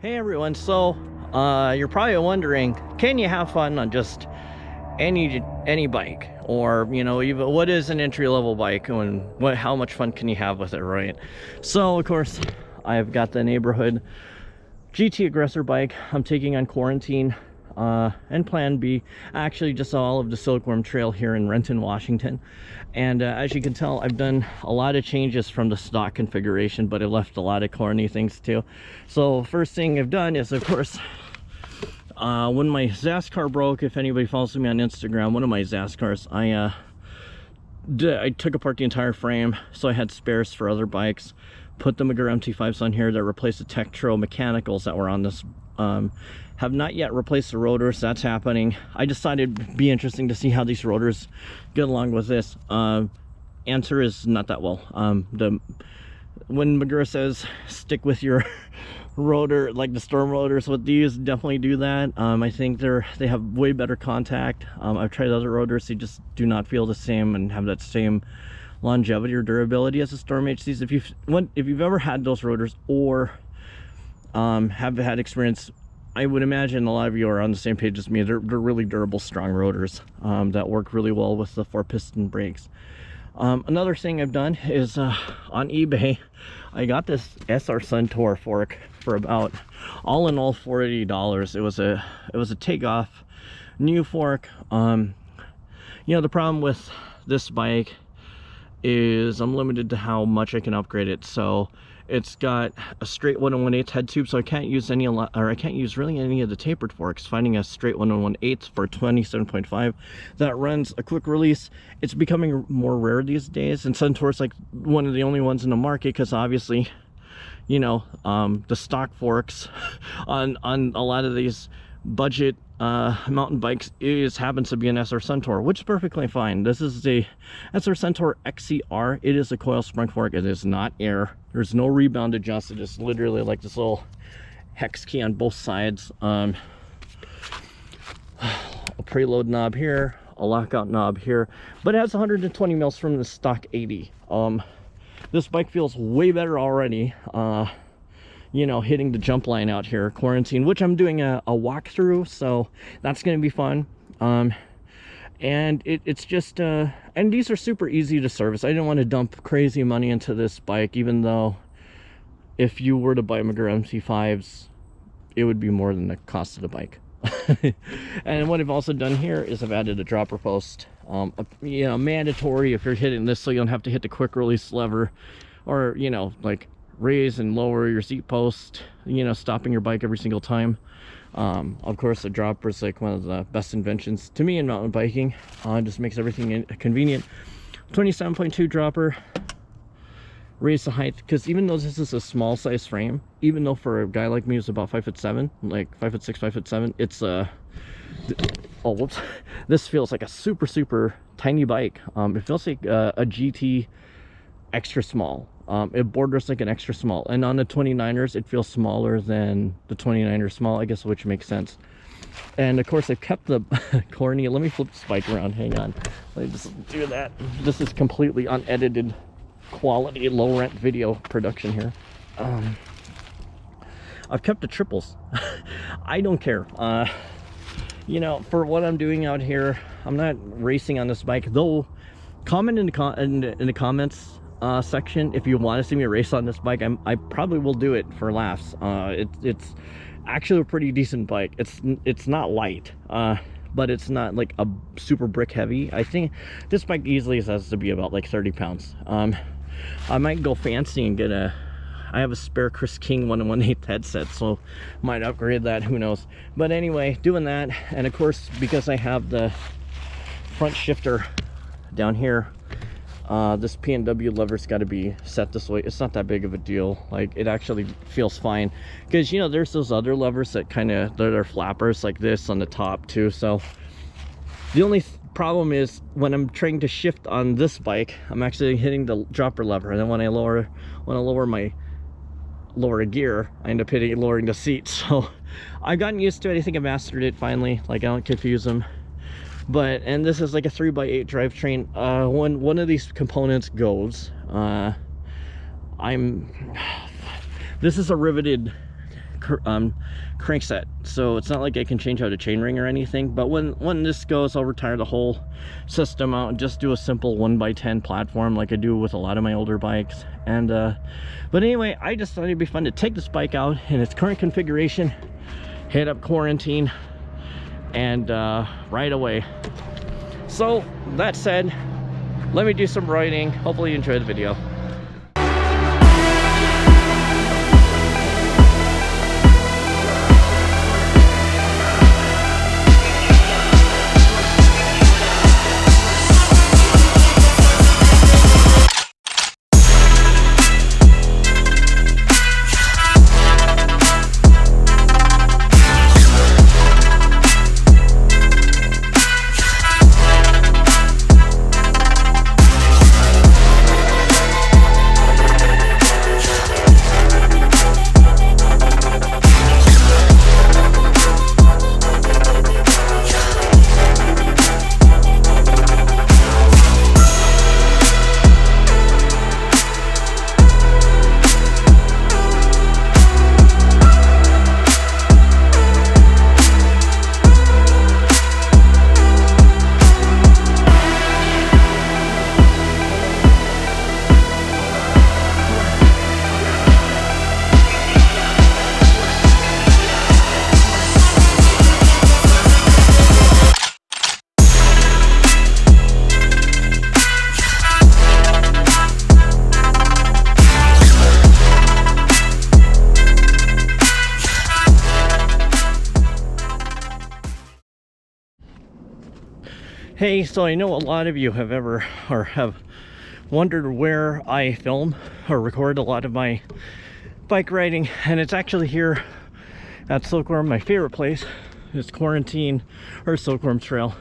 Hey everyone, so you're probably wondering, can you have fun on just any bike, or even what is an entry-level bike, and how much fun can you have with it, right? So of course I've got the neighborhood GT Aggressor bike I'm taking on quarantine, and plan B, actually just all of the Silkworm Trail here in Renton, Washington. And as you can tell, I've done a lot of changes from the stock configuration, but I left a lot of corny things too. So first thing I've done is, of course, when my ZAS car broke, if anybody follows me on Instagram, one of my ZAS cars, I took apart the entire frame, so I had spares for other bikes. Put the Magura MT5s on here that replaced the Tektro mechanicals that were on this. Have not yet replaced the rotors. That's happening. I decided it'd be interesting to see how these rotors get along with this. Answer is not that well. When Magura says stick with your rotor, like the storm rotors, with these definitely do that. I think they have way better contact. I've tried other rotors, they just do not feel the same and have that same longevity or durability as the Storm HCs. If you've ever had those rotors, or have had experience, I would imagine a lot of you are on the same page as me. They're really durable, strong rotors that work really well with the 4-piston brakes. Another thing I've done is on eBay, I got this SR Suntour fork for about, all in all, $40. It was a takeoff new fork. The problem with this bike is I'm limited to how much I can upgrade it. So it's got a straight 1/1/8 head tube, so I can't use I can't use really any of the tapered forks. Finding a straight 1/1/8 for 27.5 that runs a quick release, it's becoming more rare these days, and Suntour's like one of the only ones in the market, because obviously the stock forks on a lot of these budget mountain bikes happens to be an SR Suntour, which is perfectly fine. This is a SR Suntour XCR. It is a coil sprung fork. It is not air. There's no rebound adjust. It is literally like this little hex key on both sides. A preload knob here, a lockout knob here, but it has 120 mils from the stock 80. This bike feels way better already. Hitting the jump line out here, quarantine, which I'm doing a walkthrough, so that's going to be fun. And it's just, and these are super easy to service. I didn't want to dump crazy money into this bike, even though if you were to buy Magura MT5s, it would be more than the cost of the bike. And what I've also done here is I've added a dropper post, mandatory if you're hitting this, so you don't have to hit the quick release lever, or like raise and lower your seat post, stopping your bike every single time. Of course, the dropper is like one of the best inventions to me in mountain biking. It just makes everything convenient. 27.2 dropper. Raise the height, because even though this is a small size frame, even though for a guy like me who's about 5'7", like 5'6", 5'7", it's oh whoops, this feels like a super tiny bike. It feels like a GT extra small. It borders like an extra small, and on the 29ers it feels smaller than the 29er small, I guess, which makes sense. And of course I've kept the corny. Let me flip this bike around, hang on, let me just do that. This is completely unedited quality low rent video production here. I've kept the triples. I don't care. For what I'm doing out here, I'm not racing on this bike, though. Comment in the comments section if you want to see me race on this bike. I probably will do it for laughs. It's actually a pretty decent bike. It's not light, but it's not like a super brick heavy. I think this bike easily has to be about like 30 pounds. I might go fancy and get I have a spare Chris King 1/1/8 headset, so might upgrade that, who knows. But anyway, doing that, and of course because I have the front shifter down here, this P&W lever's got to be set this way. It's not that big of a deal. Like, it actually feels fine, because there's those other levers that they're flappers like this on the top too. So the only problem is when I'm trying to shift on this bike, I'm actually hitting the dropper lever, and then when I lower a gear, I end up lowering the seat. So I've gotten used to it. I think I mastered it finally. Like, I don't confuse them. And this is like a 3x8 drivetrain. When one of these components goes, this is a riveted crankset, so it's not like I can change out a chainring or anything. But when this goes, I'll retire the whole system out and just do a simple 1x10 platform like I do with a lot of my older bikes. And but anyway, I just thought it'd be fun to take this bike out in its current configuration, hit up quarantine, and ride away. So that said, let me do some riding. Hopefully you enjoy the video. Hey, so I know a lot of you have wondered where I film or record a lot of my bike riding, and it's actually here at Silkworm. My favorite place is Quarantine or Silkworm Trail,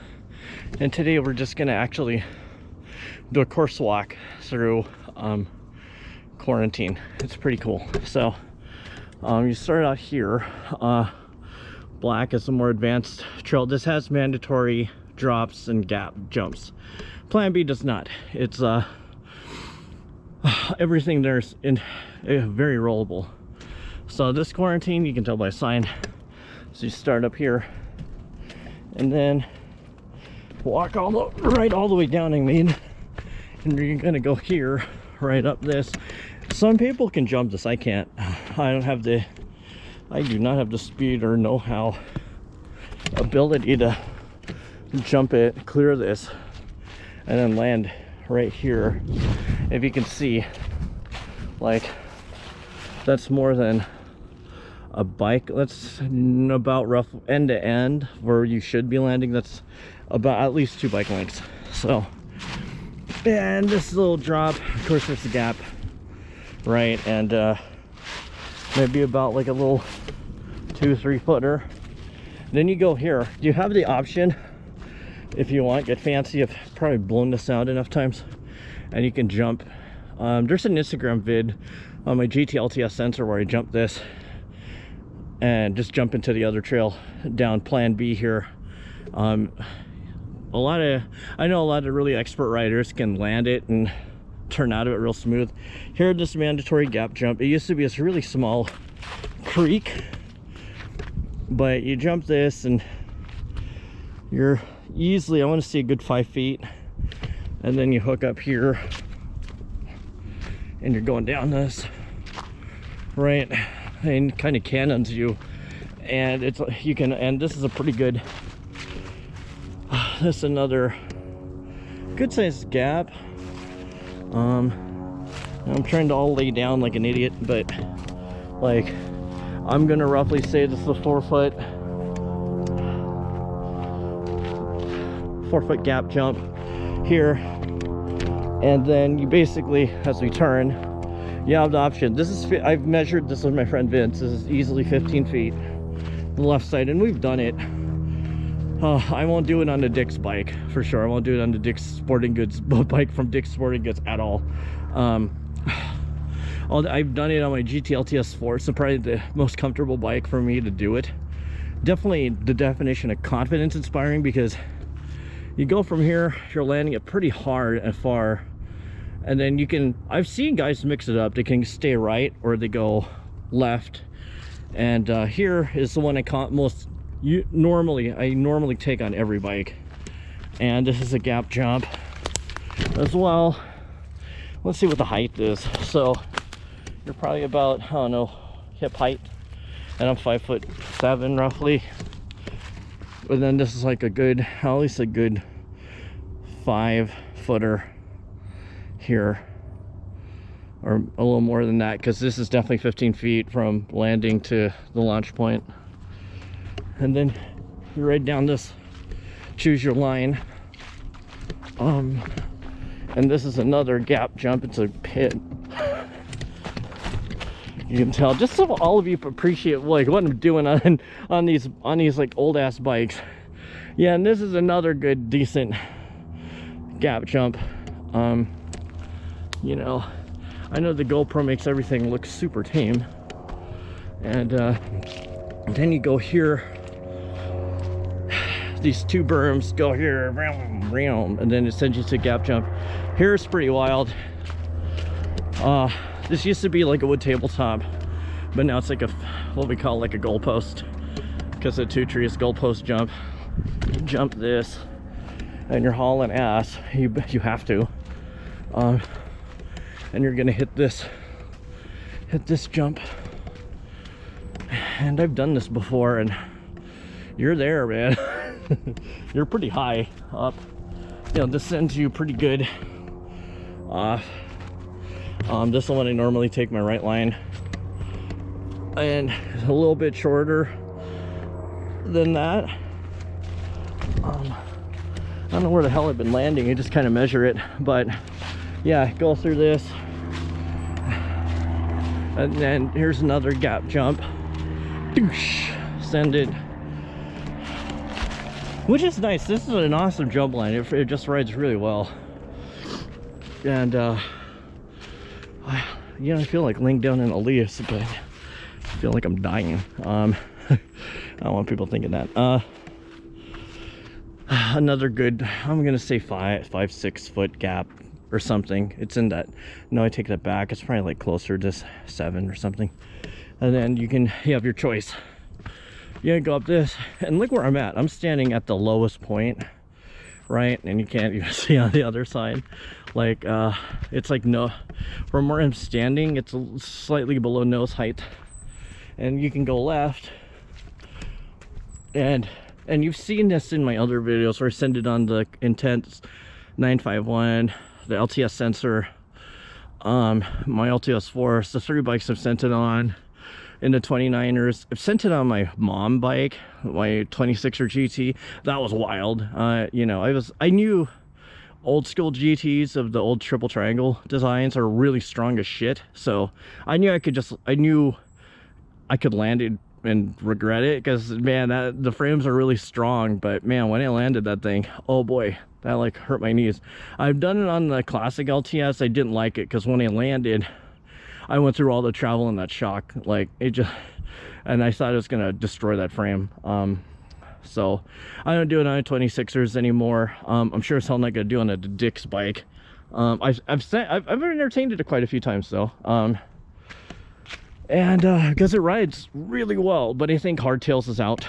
and today we're just gonna actually do a course walk through Quarantine. It's pretty cool. So you start out here. Black is a more advanced trail. This has mandatory drops and gap jumps. Plan B does not. It's everything there's very rollable. So this Quarantine, you can tell by sign. So you start up here and then walk all the way down, I mean, and you're gonna go here right up this. Some people can jump this. I can't. I do not have the speed or know-how, ability to jump it, clear this, and then land right here. If you can see, like, that's more than a bike. That's about rough end to end where you should be landing. That's about at least 2 bike lengths. So, and this little drop, of course there's the gap, right? And maybe about like a little 2-3 footer. Then you go here. You have the option, if you want, get fancy. I've probably blown this out enough times, and you can jump. There's an Instagram vid on my GT LTS sensor where I jump this and just jump into the other trail down Plan B here. I know a lot of really expert riders can land it and turn out of it real smooth. Here, this mandatory gap jump. It used to be this really small creek, but you jump this and you're easily, I want to see a good 5 feet, and then you hook up here and you're going down this, right, and kind of cannons you, and it's, you can, and this is a pretty good, this is another good sized gap. I'm trying to all lay down like an idiot, but like, I'm gonna roughly say this is a 4 foot gap jump here. And then you basically, as we turn, you have the option. This is, I've measured this with my friend Vince. This is easily 15 feet on the left side, and we've done it. I won't do it on the Dick's bike for sure. I won't do it on the Dick's Sporting Goods bike from Dick's Sporting Goods at all. I've done it on my GT LTS Sport, so probably the most comfortable bike for me to do it. Definitely the definition of confidence inspiring, because you go from here, you're landing it pretty hard and far, and then you can, I've seen guys mix it up. They can stay right or they go left, And here is the one I normally take on every bike. And this is a gap jump as well. Let's see what the height is. So you're probably about, I don't know, hip height, and I'm 5'7" roughly. But then this is like a good, at least a good 5-footer here, or a little more than that, because this is definitely 15 feet from landing to the launch point. And then you ride down this, choose your line. And this is another gap jump. It's a pit. You can tell, just so all of you appreciate like what I'm doing on these like old ass bikes. Yeah, and this is another good decent gap jump. You know, I know the GoPro makes everything look super tame, and then you go here. These two berms go here, and then it sends you to gap jump. Here's pretty wild. This used to be like a wood tabletop, but now it's like a, what we call like a goalpost, because of 2 trees. Goalpost jump. You jump this, and you're hauling ass. You have to, and you're gonna hit this jump. And I've done this before, and you're there, man. You're pretty high up. You know, this sends you pretty good off. This is the one I normally take my right line, and a little bit shorter than that. I don't know where the hell I've been landing. You just kind of measure it, but yeah, go through this, and then here's another gap jump. Send it, which is nice. This is an awesome jump line. It just rides really well, and yeah, I feel like laying down in a lease, but I feel like I'm dying. I don't want people thinking that. Another good, I'm gonna say 5-6 foot gap or something. It's in that, no, I take that back, it's probably like closer to 7 or something. And then you have your choice. You go up this, and look where I'm at. I'm standing at the lowest point, right? And you can't even see on the other side. Like it's like, no, from where I'm standing, it's slightly below nose height. And you can go left, and you've seen this in my other videos where I send it on the Intense 951, the LTS sensor, my LTS Force, the 3 bikes I've sent it on, in the 29ers. I've sent it on my mom bike, my 26er GT. That was wild. You know, I knew old school GTs of the old triple triangle designs are really strong as shit, so I knew I could land it and regret it, because man, the frames are really strong. But man, when I landed that thing, oh boy, that like hurt my knees. I've done it on the classic LTS. I didn't like it because when I landed, I went through all the travel and that shock, like it just, and I thought it was gonna destroy that frame. So I don't do it on 26ers anymore. I'm sure as hell not gonna do it on a Dick's bike. I've entertained it quite a few times though, and because it rides really well. But I think hardtails is out.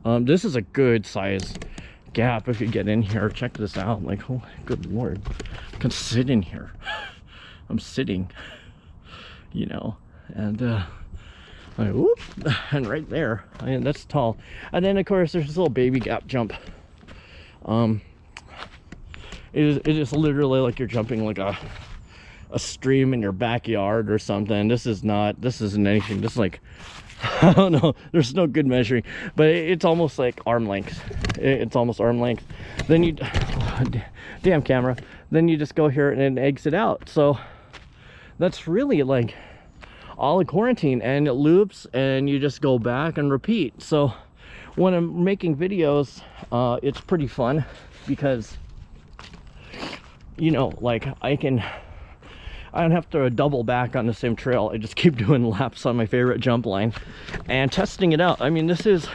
This is a good size gap if you get in here. Check this out. Like, oh good lord, I can sit in here. I'm sitting, you know, and like, whoop, and right there, and that's tall. And then of course there's this little baby gap jump. It is literally like you're jumping like a stream in your backyard or something. This isn't anything. This is like, I don't know, there's no good measuring, but it's almost like arm length. It's almost arm length. Then you, damn camera, then you just go here and then exit out. So that's really like all in quarantine, and it loops, and you just go back and repeat. So when I'm making videos, it's pretty fun, because you know, like I don't have to double back on the same trail. I just keep doing laps on my favorite jump line and testing it out. I mean, this is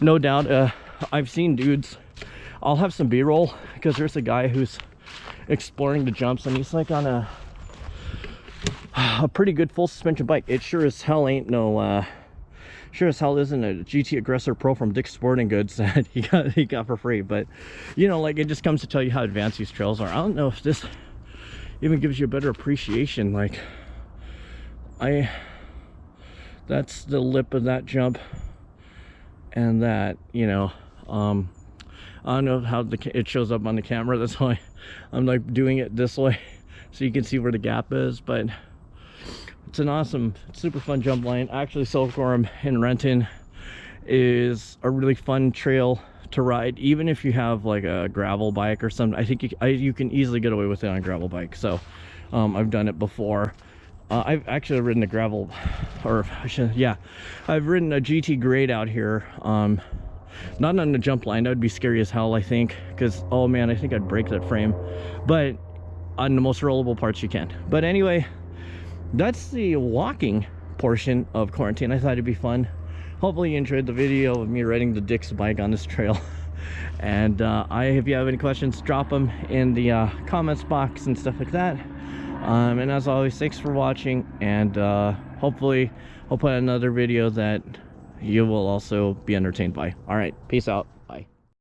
no doubt, I've seen dudes, I'll have some b-roll, because there's a guy who's exploring the jumps, and he's like on a pretty good full suspension bike. It sure as hell ain't no sure as hell isn't a GT Aggressor Pro from Dick's Sporting Goods that he got for free. But you know, like, it just comes to tell you how advanced these trails are. I don't know if this even gives you a better appreciation. Like, that's the lip of that jump, and that, you know, I don't know how it shows up on the camera. That's why I'm like doing it this way so you can see where the gap is. But it's an awesome, super fun jump line. Actually, Tapeworm in Renton is a really fun trail to ride, even if you have like a gravel bike or something. I think you can easily get away with it on a gravel bike. So I've done it before. I've actually ridden a gravel, or yeah, I've ridden a GT grade out here. Not on the jump line. That would be scary as hell, I think, because, oh man, I think I'd break that frame. But on the most rollable parts you can. But anyway, that's the walking portion of quarantine. I thought it'd be fun. Hopefully you enjoyed the video of me riding the Dick's bike on this trail. And if you have any questions, drop them in the comments box and stuff like that. And as always, thanks for watching, and hopefully I'll put another video that you will also be entertained by. All right, peace out.